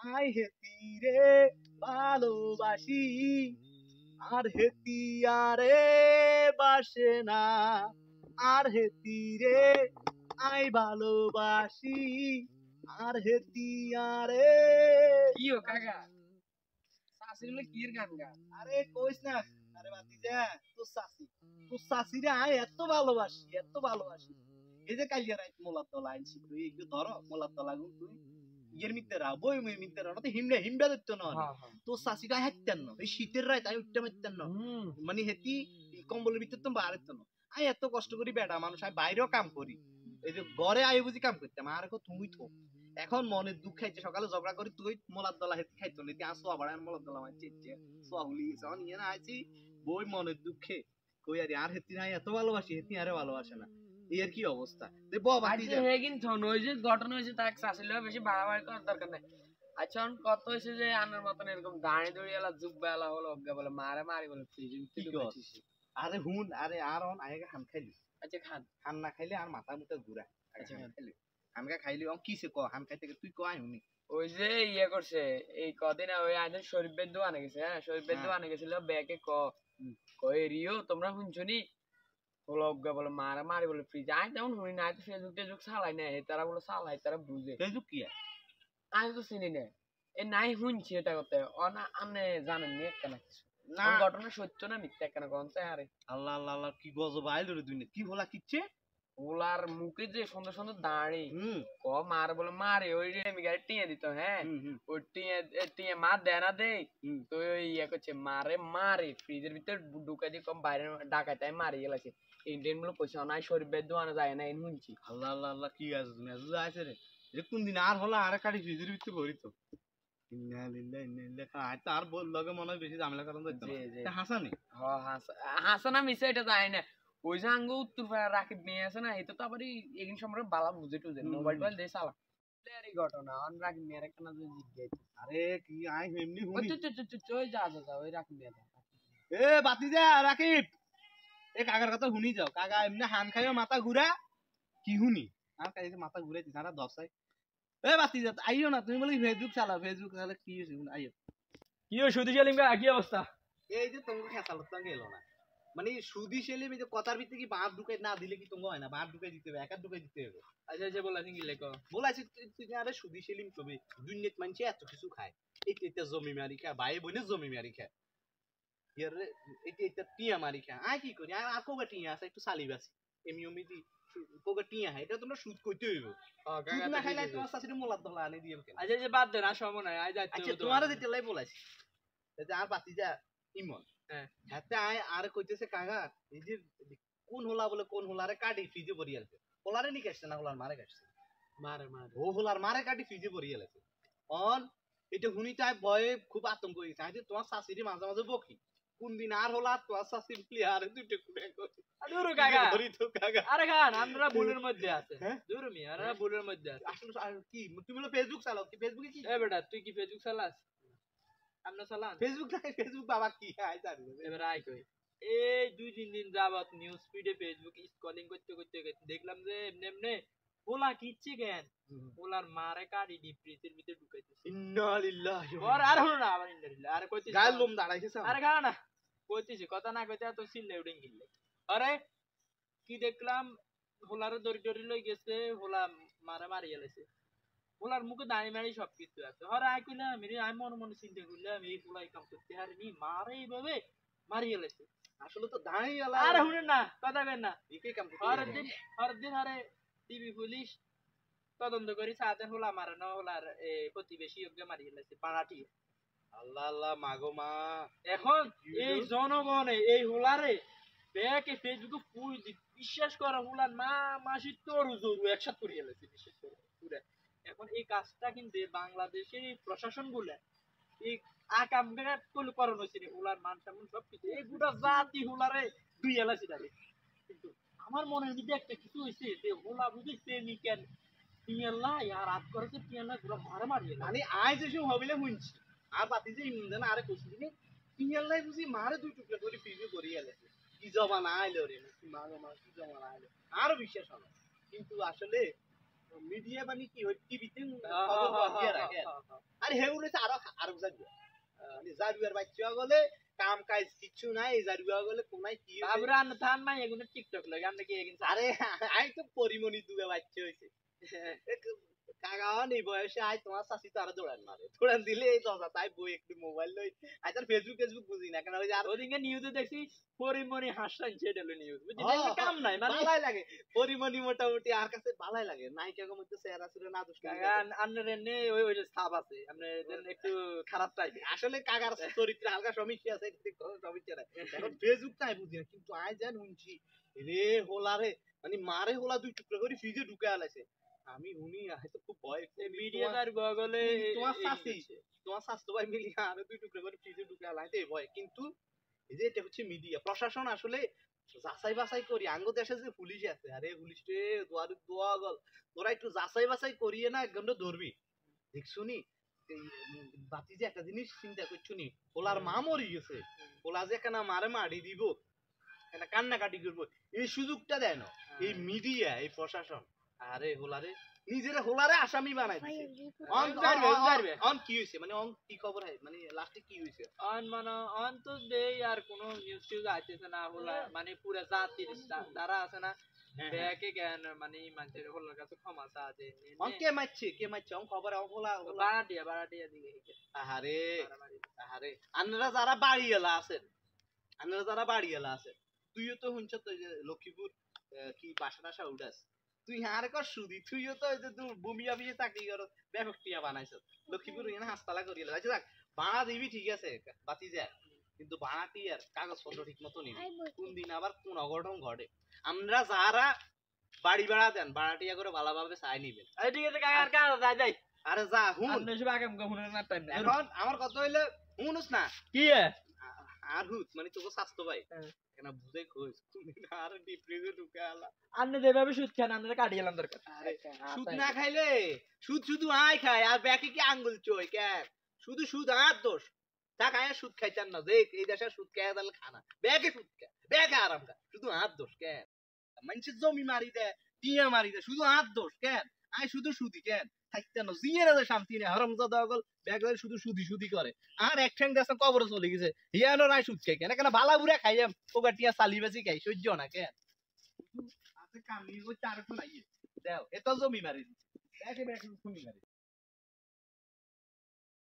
I হেতি রে ভালোবাসি আর হেতি আরে বাসে না আর হেতি রে আই ভালোবাসি আর হেতি আরে কি ও কাকা শাশুড়ি কির গান গা আরে কইস না আরে ভাতিজা তোর শাশি রে আই এত ভালোবাসি এই যে কালিয়া রাইত মোলার তলা আইছি তুই একটু ধরো মোলার তলা গুন তুই ইয়ের মিত্তে রা বই মই মিত্তে রা তো হিমড়া দিত না তোর শাশিটা হাইতেন না এই শীতের রাইত আই উঠতে মারতেন না মানে হেতি কম্বলের ভিতর তো বাড়িত না আই এত কষ্ট করি বেটা মানুষ আমি বাইরেও কাম করি এই যে ঘরে আই বুঝি কাম করতাম আর তুমি তো এখন মনে দুঃখ খাইছে সকালে ঝগড়া করি তুই মোলার দলা হেতি খাইতো না তুই আসো আবার মোলার দলা মারছে সোয়া হুলি গেছে নিয়ে না আইছি বই মনের দুঃখে কই আর হেতি নাই এত ভালোবাসি হেতি আরে ভালোবাসে না এর কি অবস্থা দে বাবা আচ্ছা হে কিন্তু ওই যে ঘটনা হয়েছে তাক শাশুড়ি বেশি বাড়াবাড়ি করার দরকার নাই আচ্ছা কত হয়েছে যে আনার মতন এরকম দাঁড়িয়ে দড়িয়ে এলা যুগ বেলা হলো অজ্ঞা বলে মারি বলে আরে হুন আরে আর অন আগে খান খাইলি আচ্ছা খান না খাইলে আর মাথা মুথা ঘুরা আচ্ছা খাইলি হামকা খাইলি অন কিসে ক হাম খাইতে তুই কয় হুনি ওই যে ইয়ে করছে এই কদিন ওই আইন শরীফের দোকানে গেছে হ্যাঁ শরীফের দোকানে গেছিল ব্যাগে কই রিও তোমরা শুনছনি বলো অজ্ঞা বলে মারি বলে ফ্রিজ আই তেমন শুনি না তো ফেসবুক টেসবুক চালাই না তারা বলে চালাই তারা বুঝে ফেসবুক কি আমি তো চিনি না এ নাই শুনছি এটা করতে অনা আপনি জানেন নি একটা না কিছু না ঘটনা সত্য না মিথ্যা কেন কোন আরে আল্লাহ আল্লাহ আল্লাহ কি গজব আইলো রে দুনিয়া কি হলা কিচ্ছে ওলার মুখে যে সুন্দর সুন্দর দাঁড়ি ক মার বলে মারে ওই রে আমি গাড়ি টিয়ে দিত হ্যাঁ ওই টিয়ে মা দেয় না দে তো ওই ইয়ে করছে মারে ফ্রিজের ভিতরে ঢুকাই দিয়ে কম বাইরে ডাকায় তাই মারি গেছে ইন্ডিয়ান গুলো পয়সা নাই শরীরের দোয়ানো যায় না এন শুনছি আল্লাহ আল্লাহ আল্লাহ কি আছে তুমি আছে রে যে কোন দিন আর হলা আর কাটি ফ্রিজের ভিতরে ভরি তো আর বল লগে মনে হয় বেশি ঝামেলা কারণ হাসানি হাসানা মিশে এটা যায় না ওই যে আঙ্গ উত্তর রাকিব নিয়ে আসে না এটা তো আবার এগিন সম্পর্কে বালা বুঝে টুঝে মোবাইল টোবাইল দিয়ে চালা এই ঘটনা অন রাকিব নিয়ে একটা না জিজ্ঞাসা আরে কি আই এমনি হুনি ওই যা ওই রাকিব নিয়ে এ বাতি যা রাকিব এ কাকার কথা শুনি যাও কাকা এমনি হান খাইও মাথা ঘুরা কি শুনি আর কাছে মাথা ঘুরাইছি সারা দশাই এ বাতি যা আইও না তুমি বলি ফেসবুক চালাও কি হইছে আইও কি হই সুদি সেলিম কা কি অবস্থা এই যে তোমাকে খেসালত সঙ্গে এলো না মানে সুদি সেলিম এই যে কথার ভিতরে কি বাঁধ ঢুকাই না দিলে কি তোমাকে হয় না বাঁধ ঢুকাই দিতে হবে একা ঢুকাই দিতে হবে আচ্ছা আচ্ছা বলাছি কি লেখো বলাছি তুই আরে সুদি সেলিম কবি দুনিয়াত মানুষ এত কিছু খায় এটা জমি মারি খায় ভাই বোনে জমি মারি খায় ইয়ারে এটা টিয়া মারি খায় আয় কি করি আর কোগা টিয়া আছে একটু সালি বাসি এমনি এমনি কোগা টিয়া হয় এটা তোমরা সুদ কইতে হইব সুদ না খাইলে তোমার শাশুড়ি মোলার দলা আনি দিও কেন আচ্ছা যে বাদ দেন আর সময় নাই আই যাচ্ছে আচ্ছা তোমারে যেতে লাই বলাইছি যে আর বাতি যা ইমন হ্যাঁ হাতে আয় আর কইতেছে কাকা এই যে কোন হোলা বলে কোন হোলারে কাটি ফ্রিজে ভরি আলছে হোলারে নি কাটছে না হোলার মারে কাটছে মারে ও হোলার মারে কাটি ফ্রিজে ভরি আলছে অন এটা হুনি তাই ভয়ে খুব আতঙ্ক হইছে আই তোমার শাশুড়ি মাঝে মাঝে বকি কোন দিন আর হোলা তোমার শাশুড়ি প্লেয়ারে দুইটা কুড়ে করে দূর কাকা ধরি তো কাকা আরে খান আমরা ভুলের মধ্যে আছে দূর মি আমরা ভুলের মধ্যে আছে আসলে কি তুমি বলে ফেসবুক চালাও কি ফেসবুকে কি এ বেটা তুই কি ফেসবুক চালাস আমরা চালান ফেসবুক বাবা কি আই জানি এবার আই কই এই দুই তিন দিন যাবত নিউজ ফিডে ফেসবুক স্ক্রলিং করতে করতে দেখলাম যে এমনি এমনি ওলা কিচ্ছে কেন ওলার মারে কাটি ডিপ ফ্রিজের ভিতরে ঢুকাইতেছে ইন্না লিল্লাহি আর হলো না আবার ইন্না লিল্লাহি আরে কইতেছি গায়ের লোম দাঁড়াইছে আরে গা না কইতেছি কথা না কইতে তো সিল্লে উড়ে গিলে আরে কি দেখলাম হোলারে দড়ি দড়ি লই গেছে হোলা মারি গেলেছে হোলার মুখে দাঁড়ি মারি সবকিছু আছে হরে আই কইলাম আমি মনে মনে চিন্তা করলাম এই হোলাই কাম করতে হারিনি মারে এইভাবে মারি গেলেছে আসলে তো দাঁড়ি আলা আরে শুনে না কথা কই না একে কাম করতে হরদিন হরে টিভি পুলিশ তদন্ত করি সাদের হোলা মারে না হোলার প্রতিবেশী যোগ্য মারি গেলেছে পাড়াটি আল্লাহ আল্লাহ মাগো মা এখন এই জনগণে এই হোলারে ব্যাকে ফেসবুকে ফুল বিশ্বাস করা হোলার মা মাসি তোর জরু একসাথে করে গেলেছে বিশ্বাস করে পুরো এখন এই কাজটা কিন্তু বাংলাদেশের এই প্রশাসন গুলা এই আকাম করলে করানো হয়েছে হোলার মান সম্মান সবকিছু এই গোটা জাতি হোলারে দুই এলাছি দাঁড়িয়ে কিন্তু আমার মনের মধ্যে একটা কিছু হয়েছে যে হোলা বুঝি প্রেমিকেন টিয়াল্লা আর রাত করেছে টিয়াল্লা গুলো মারি মানে আজ এসে হবিলে শুনছি আর বাতি যে ইমন জানা আরে কইছি দিনে টিয়াল্লাই বুঝি মারে দুই টুকরা করে ফিজে করি গেলেছে কি জমানা আইলো রে কি মাগো মা কি জমানা আইলো আরো বিশ্বাস হলো কিন্তু আসলে মিডিয়া বানি কি ওই টিভিতে খবর দিয়ে রাখে আর হেউ রয়েছে আরো জারুয়া মানে জারুয়ার বাচ্চা গলে কাম কাজ কিছু নাই জারুয়া গলে কোনায় কি বাবুরা আন থান মাই এগুলো টিকটক লাগে আমরা কি এগিন আরে আই তো পরিমণি দুবে বাচ্চা হইছে কাগাওয়ান এই বয়সে আই তোমার শাশি তো আরো দৌড়ান মারে দৌড়ান দিলে এই দশা তাই বই একটু মোবাইল লই আই তার ফেসবুক বুঝি না কেন ওই যে আর ওদিকে নিউজে দেখছি পরিমণি হাসছেন সেটা নিউজ বুঝলি কাম নাই মানে ভালাই লাগে পরিমণি মোটামুটি আর কাছে ভালাই লাগে নায়িকার মধ্যে চেহারা ছিল না দুষ্ট আপনার এনে ওই ওই ছাপ আছে আপনি একটু খারাপ টাইপ আসলে কাগার চরিত্রে হালকা সমস্যা আছে সমস্যা নাই এখন ফেসবুক তাই বুঝি না কিন্তু আই জান শুনছি রে হোলারে মানে মারে হোলা দুই টুকরা করে ফ্রিজে ঢুকে আলাইছে আমি উনি হয়তো খুব ভয় মিডিয়া তার গগলে তোমার স্বাস্থ্য ভাই মিলিয়ে আরো দুই টুকরা করে ফ্রিজে ঢুকে আলাইতে ভয় কিন্তু এই যে এটা হচ্ছে মিডিয়া প্রশাসন আসলে যাচাই বাছাই করি আঙ্গ দেশে যে পুলিশ আছে আরে পুলিশ রে দোয়া গল তোরা একটু যাচাই বাছাই করিয়ে না একদম ধরবি দেখছুনি বাতি যে একটা জিনিস চিন্তা করছুনি ওলার মা মরি গেছে ওলা যে কেন মারে মারি দিব একটা কান্নাকাটি করবো এই সুযোগটা দেয় না এই মিডিয়া এই প্রশাসন আরে হোলারে নিজের হোলারে আসামি বানাই দিছে অন কি হইছে মানে অন কি খবর হয় মানে লাস্টে কি হইছে অন মানে অন তো দেই আর কোন নিউজ টিউজ আইতেছে না হোলা মানে পুরো জাতির যারা আছে না ব্যাকে জ্ঞান মানে মানুষের হোলার কাছে ক্ষমা চা যে অন কে মারছে অন খবর হোলা বাড়াটিয়া দিকে আহারে আহারে আপনারা যারা বাড়িওয়ালা আছেন তুইও তো শুনছ তো যে লক্ষ্মীপুর কি বাসা টাসা উঠাস তুই আর কর সুদি তুইও তো ওই যে তুই বমিয়া বিয়ে চাকরি কর ব্যাপক টিয়া বানাইছ লক্ষ্মীপুর এখানে হাসপাতালা করিয়ে আচ্ছা দেখ ভাড়া দিবি ঠিক আছে বাতি যায় কিন্তু ভাড়াটি আর কাগজপত্র ঠিক মতো নিবি কোন দিন আবার কোন অঘটন ঘটে আমরা যারা বাড়ি ভাড়া দেন ভাড়াটিয়া করে ভালোভাবে চাই নিবেন ঠিক আছে কাকার কাজ যাই যাই আরে যা হুন এখন আমার কথা হইলে হুনুস না কি আর হুত মানে তোকে স্বাস্থ্য ভাই কেন বুঝে খোঁজ তুমি আর ডিপ্রেসে ঢুকে আলা আপনি যেভাবে সুদ খান আপনারা কাটিয়ে এলাম দরকার সুদ না খাইলে সুদ শুধু আয় খায় আর ব্যাকে কি আঙ্গুল চই কেন শুধু সুদ আর দোষ তা খায় সুদ খাইতেন না দেখ এই দেশে সুদ খায় তাহলে খানা ব্যাকে সুদ খায় ব্যাকে আরাম খায় শুধু হাত দোষ কেন মানুষের জমি মারি দেয় টিয়া মারি দেয় শুধু হাত দোষ কেন আয় শুধু সুদি কেন থাকতে না জিয়ে না শান্তি নেই হারামজাদা গল ব্যাগলে শুধু সুদি করে আর এক ঠ্যাং দেশ কবরে চলে গেছে হিয়ানো নাই সুদ খাই কেন কেন বালা বুড়া খাইয়াম ওগা টিয়া চালি বেশি খাই সহ্য না কেন আছে কামি ওই চার নাই দেও এত জমি মারি ব্যাগে ব্যাগে জমি মারি